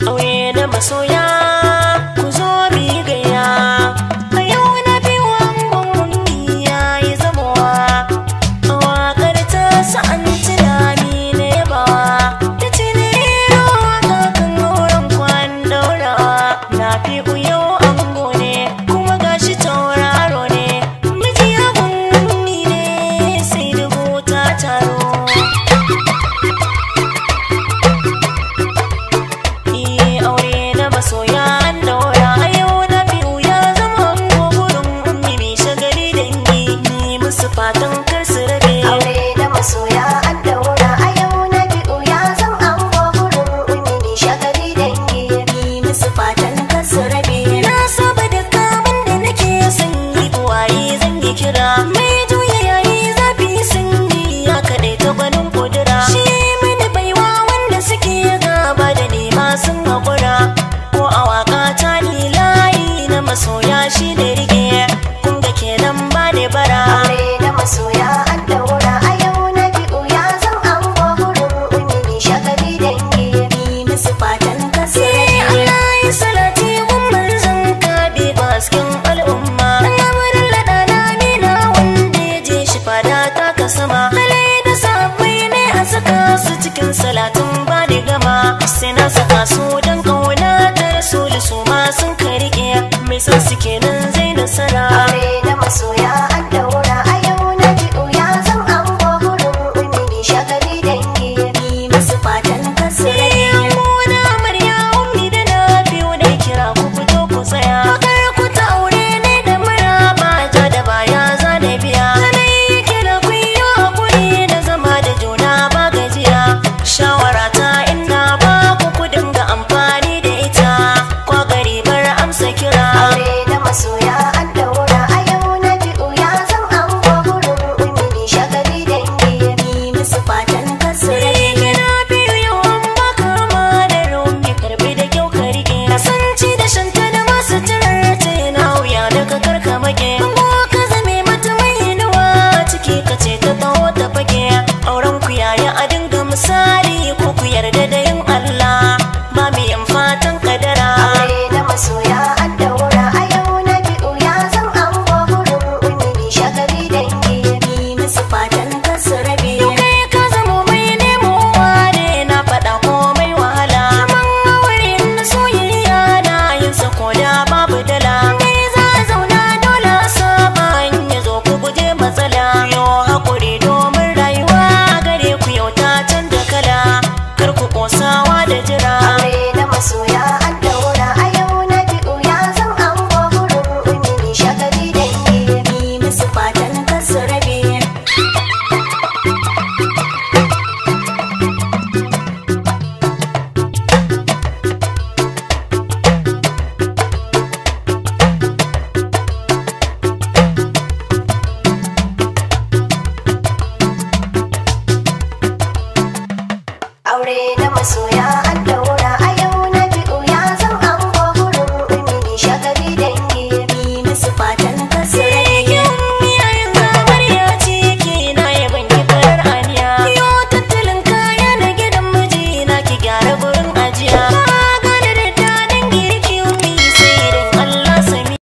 aure da masoya ku zo mi gaya a yau na biyu angon mummi ya yi zamowa a waƙar ta sa'an tunani na yabawa da tiniro kakan auren kwan daurawa na fi yau ango ne kuma gashi tauraro ne miji abun mummi ne sai dubu ta taro masoya an daura a yau na biyu ya zama ango gurin ummi mai shagali dangi ni musu fatan kar su rabe aure da masoya an daura a yau na biyu ya zama ango gurin ummi mai shagali dangi ni musu fatan kar su rabe na saba da kamun da nake son yi buwaye zan yi kira mai juya yayi zafi sanyi ya kaɗai ta gwanin kudura shi mini baiwa wanda suke gaba da nema sun haƙura ko a waka ta ni layi na masoya shi da rike kun ga kenan ba ne bara aure da masoya an daura a yau na biyu ya zan ango gurin ummi mai shagali dangi ni musu fatan kasiri Allah ya salati ummar zan kabe baskin al'umma lamarin ladana ne na wanda ya je shi fada ta kasama halai da sabai ne a saka su cikin salatin ba da gama sai na saka su